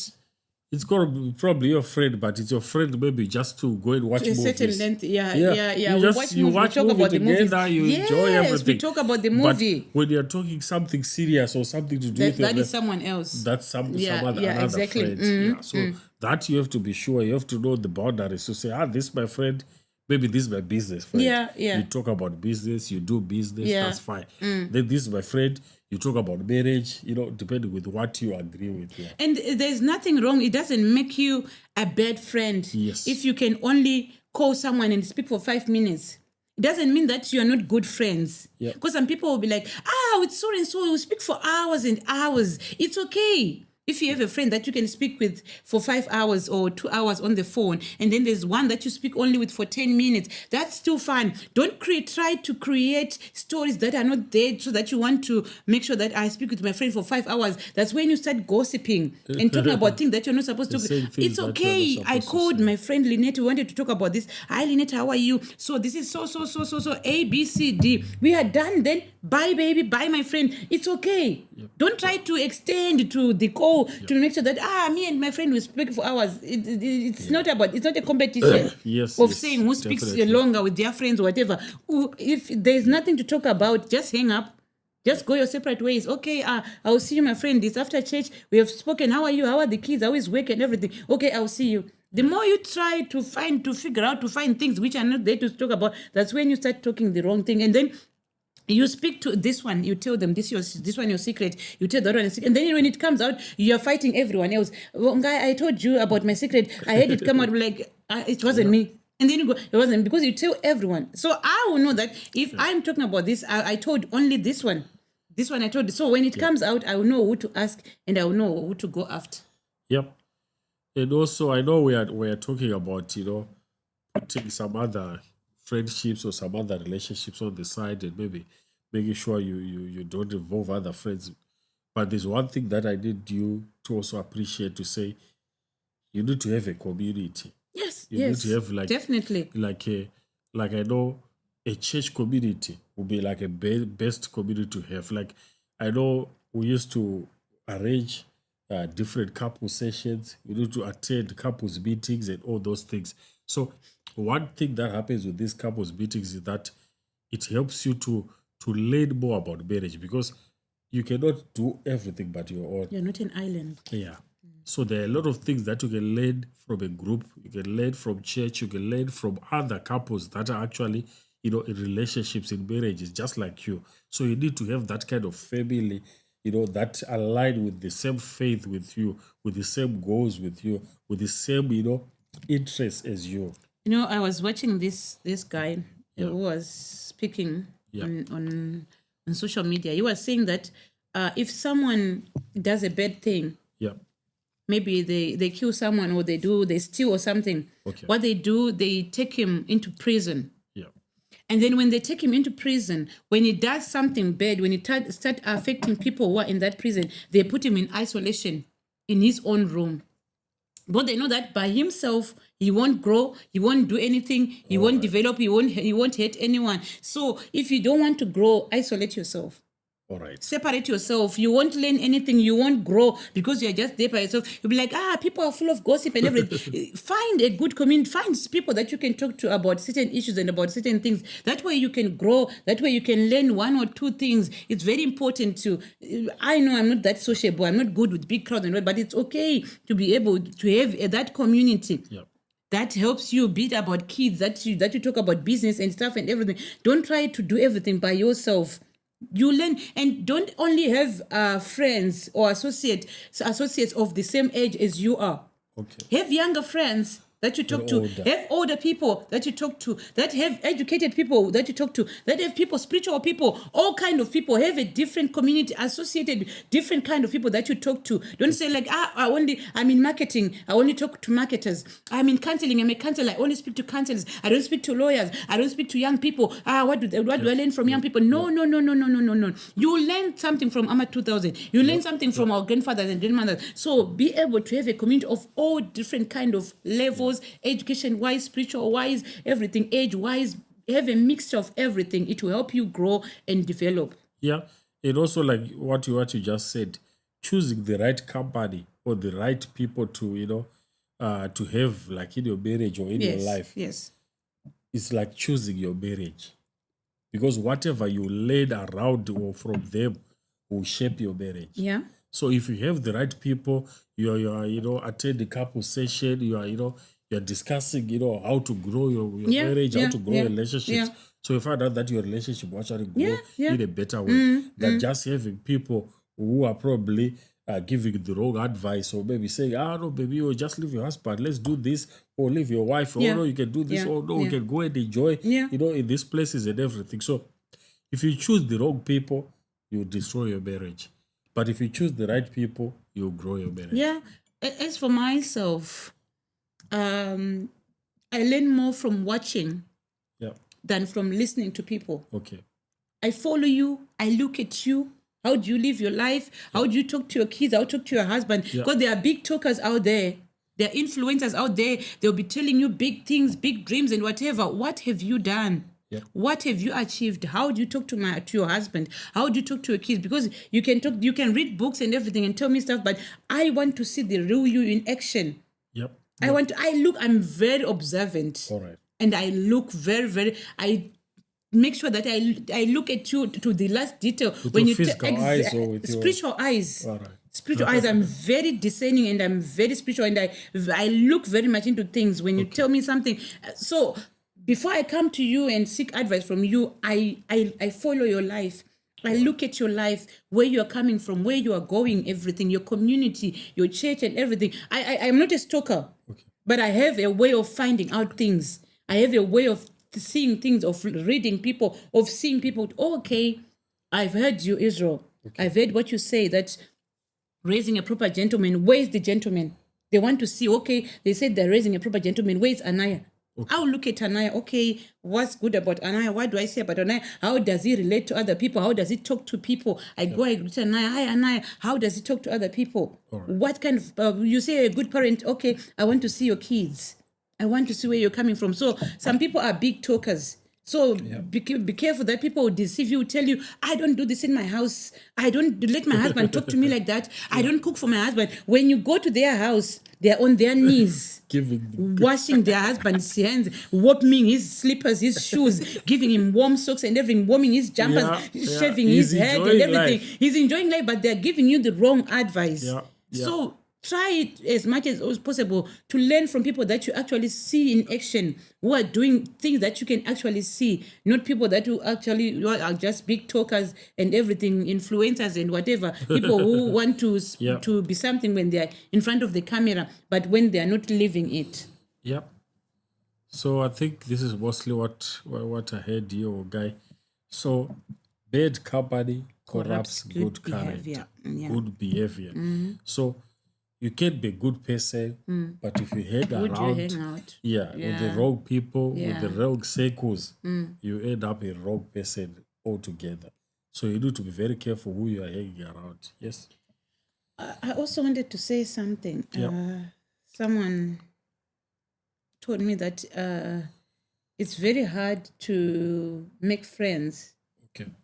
B: It's got to be probably your friend, but it's your friend maybe just to go and watch movies.
A: To a certain length, yeah.
B: You watch
A: talk
B: movie
A: about
B: together,
A: the
B: you enjoy everything.
A: We talk about the movie.
B: But when you're talking something serious or something to do with
A: that is someone else.
B: That's another
A: exactly.
B: friend. So that you have to be sure. You have to know the boundaries. So say, this is my friend. Maybe this is my business friend. You talk about business, you do business, that's fine. Then this is my friend, you talk about marriage, depending with what you agree with.
A: And there's nothing wrong. It doesn't make you a bad friend. If you can only call someone and speak for 5 minutes. It doesn't mean that you are not good friends. Because some people will be like, with so and so, we speak for hours and hours. It's okay. If you have a friend that you can speak with for 5 hours or 2 hours on the phone, and then there's one that you speak only with for 10 minutes, that's still fine. Don't try to create stories that are not there so that you want to make sure that I speak with my friend for 5 hours. That's when you start gossiping and talking about things that you're not supposed to. It's okay. I called my friend Lynette. We wanted to talk about this. Hi, Lynette, how are you? So this is so, A, B, C, D. We are done then. Bye, baby. Bye, my friend. It's okay. Don't try to extend to the call to make sure that me and my friend will speak for hours. It's not a competition of saying who speaks longer with their friends or whatever. If there's nothing to talk about, just hang up. Just go your separate ways. Okay, I'll see you, my friend. It's after church. We have spoken. How are you? How are the kids? How is work and everything? Okay, I'll see you. The more you try to find things which are not there to talk about, that's when you start talking the wrong thing. And then you speak to this one, you tell them this one your secret, you tell the other one your secret, and then when it comes out, you're fighting everyone else. Well, guy, I told you about my secret. I had it come out like it wasn't me. And then you go, it wasn't, because you tell everyone. So I will know that if I'm talking about this, I told only this one. This one I told. So when it comes out, I will know who to ask and I will know who to go after.
B: And also, I know we are talking about, putting some other friendships or some other relationships on the side and maybe making sure you don't involve other friends. But there's one thing that I need you to also appreciate, to say you need to have a community. You need to have
A: definitely
B: like I know a church community would be like a best community to have. Like I know we used to arrange different couple sessions. You need to attend couples meetings and all those things. So one thing that happens with these couples meetings is that it helps you to learn more about marriage, because you cannot do everything but your own.
A: You're not an island.
B: So there are a lot of things that you can learn from a group. You can learn from church. You can learn from other couples that are actually, in relationships, in marriages, just like you. So you need to have that kind of family, that align with the same faith with you, with the same goals with you, with the same, interests as you.
A: I was watching this guy who was speaking on social media. He was saying that if someone does a bad thing, maybe they kill someone or they steal or something, what they do, they take him into prison. And then when they take him into prison, when he does something bad, when he start affecting people who are in that prison, they put him in isolation in his own room. But they know that by himself, he won't grow, he won't do anything, he won't develop, he won't hate anyone. So if you don't want to grow, isolate yourself.
B: All right.
A: Separate yourself. You won't learn anything. You won't grow because you're just there by yourself. You'll be like, people are full of gossip and everything. Find a good community. Find people that you can talk to about certain issues and about certain things. That way you can grow. That way you can learn one or two things. It's very important to... I know I'm not that sociable. I'm not good with big crowds and all, but it's okay to be able to have that community. That helps you beat about kids, that you talk about business and stuff and everything. Don't try to do everything by yourself. You learn, and don't only have friends or associates of the same age as you are.
B: Okay.
A: Have younger friends that you talk to, have older people that you talk to, that have educated people that you talk to, that have people, spiritual people, all kind of people, have a different community associated, different kind of people that you talk to. Don't say like, I'm in marketing, I only talk to marketers. I'm in counseling, I'm a counselor, I only speak to counselors. I don't speak to lawyers. I don't speak to young people. What do I learn from young people? No. You learn something from AMA 2000. You learn something from our grandfathers and grandmothers. So be able to have a community of all different kind of levels, education-wise, spiritual-wise, everything, age-wise. Have a mixture of everything. It will help you grow and develop.
B: Yeah, and also like what you just said, choosing the right company or the right people to to have like in your marriage or in your life.
A: Yes.
B: It's like choosing your marriage, because whatever you laid around or from them will shape your marriage.
A: Yeah.
B: So if you have the right people, you're attend the couple session, you're discussing, how to grow your marriage, how to grow your relationships.
A: Yeah.
B: So you find out that your relationship will actually grow in a better way than just having people who are probably giving the wrong advice, or maybe saying, no, baby, you just leave your husband, let's do this, or leave your wife, oh no, you can do this, oh no, we can go and enjoy, in these places and everything. So if you choose the wrong people, you destroy your marriage. But if you choose the right people, you'll grow your marriage.
A: Yeah. As for myself, I learn more from watching than from listening to people.
B: Okay.
A: I follow you. I look at you. How do you live your life? How do you talk to your kids? How do you talk to your husband? Because there are big talkers out there. There are influencers out there. They'll be telling you big things, big dreams and whatever. What have you done? Yeah. What have you achieved? How do you talk to your husband? How do you talk to your kids? Because you can read books and everything and tell me stuff, but I want to see the real you in action.
B: Yep.
A: I'm very observant.
B: All right.
A: And I look very, very, I make sure that I look at you to the last detail.
B: With when your physical eyes or with
A: spiritual
B: your...
A: eyes.
B: All right.
A: Spiritual eyes. I'm very discerning and I'm very spiritual, and I look very much into things when you tell me something. So before I come to you and seek advice from you, I follow your life. I look at your life, where you are coming from, where you are going, everything, your community, your church and everything. I'm not a stalker, but I have a way of finding out things. I have a way of seeing things, of reading people, of seeing people. Okay, I've heard you, Israel. I've heard what you say, that raising a proper gentleman. Where is the gentleman? They want to see, they said they're raising a proper gentleman. Where is Anaya? I'll look at Anaya. Okay, what's good about Anaya? What do I say about Anaya? How does he relate to other people? How does he talk to people? I greet Anaya. Hi, Anaya. How does he talk to other people? Right. What kind of, you say a good parent, okay, I want to see your kids. I want to see where you're coming from. So some people are big talkers. So be careful that people will deceive you, tell you, I don't do this in my house. I don't let my husband talk to me like that. I don't cook for my husband. When you go to their house, they're on their knees, washing their husband's hands, warming his slippers, his shoes, giving him warm socks and everything, warming his jumpers, shaving his head and everything. Life. He's enjoying life, but they're giving you the wrong advice. So try it as much as possible to learn from people that you actually see in action, who are doing things that you can actually see, not people that are just big talkers and everything, influencers and whatever, people who want to be something when they're in front of the camera, but when they are not living it.
B: Yep. So I think this is mostly what I heard here, guy. So bad company corrupts good character, good behavior. Mm-hmm. So you can be a good person, but if you hang around with the wrong people, with the wrong circles, you end up a wrong person altogether. So you need to be very careful who you are hanging around. Yes?
A: I also wanted to say something. Someone told me that it's very hard to make friends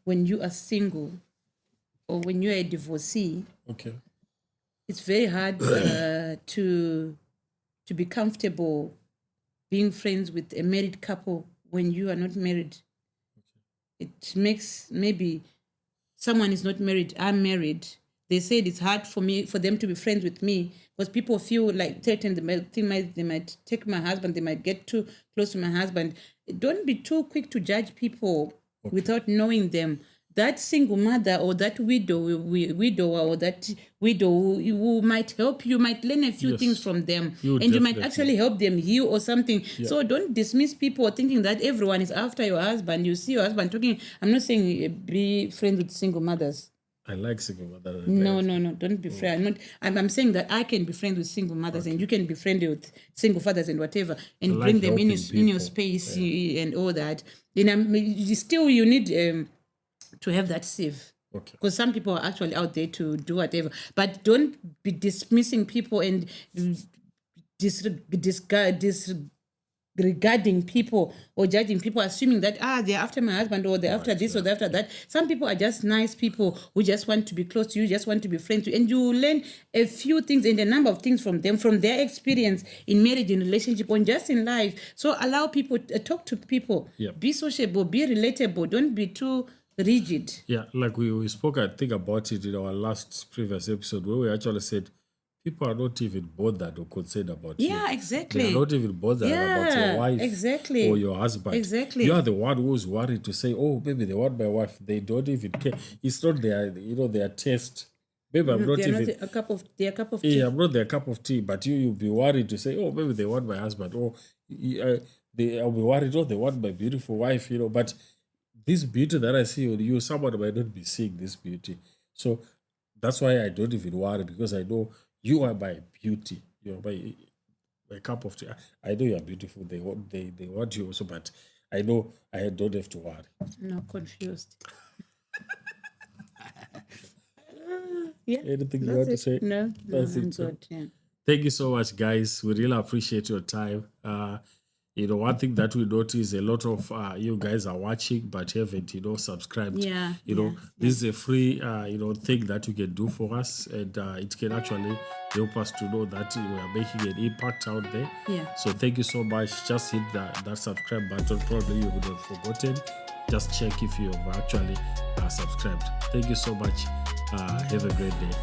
A: when you are single or when you are a divorcee.
B: Okay.
A: It's very hard to be comfortable being friends with a married couple when you are not married. It makes, maybe someone is not married, I'm married. They said it's hard for them to be friends with me because people feel like threatened. They might take my husband. They might get too close to my husband. Don't be too quick to judge people without knowing them. that single mother or that widower or that widow who might help you, might learn a few things from them, and you might actually help them heal or something. So don't dismiss people thinking that everyone is after your husband. You see your husband talking. I'm not saying be friends with single mothers.
B: I like single mothers.
A: No, don't be friends. I'm saying that I can be friends with single mothers, and you can be friends with single fathers and whatever, and bring them in your space and all that. Then you need to have that sieve.
B: Okay.
A: Because some people are actually out there to do whatever. But don't be dismissing people and disregarding people or judging people, assuming that they're after my husband or they're after this or they're after that. Some people are just nice people who just want to be close to you, just want to be friends with you, and you learn a few things and a number of things from them, from their experience in marriage, in relationship, or just in life. So allow people, talk to people, be sociable, be relatable, don't be too rigid.
B: Yeah, like we spoke, I think, about it in our last previous episode where we actually said people are not even bothered or concerned about you.
A: Yeah, exactly.
B: They are not even bothered about your wife or your husband.
A: Exactly.
B: You are the one who's worried to say, oh, maybe they want my wife. They don't even care. It's not their taste. Maybe I'm not even
A: a cup of tea.
B: Yeah, I'm not their cup of tea, but you'll be worried to say, oh, maybe they want my husband. Or I'll be worried, oh, they want my beautiful wife, But this beauty that I see on you, someone might not be seeing this beauty. So that's why I don't even worry, because I know you are my beauty. You're my cup of tea. I know you're beautiful. They want you also, but I know I don't have to worry.
A: No, confused.
B: Anything you want to say?
A: No,
B: that's
A: I'm
B: it.
A: good. Yeah.
B: Thank you so much, guys. We really appreciate your time. One thing that we notice, a lot of you guys are watching but haven't, subscribed. This is a free, thing that you can do for us, and it can actually help us to know that we are making an impact out there.
A: Yeah.
B: So thank you so much. Just hit that subscribe button. Probably you would have forgotten. Just check if you have actually subscribed. Thank you so much. Have a great day.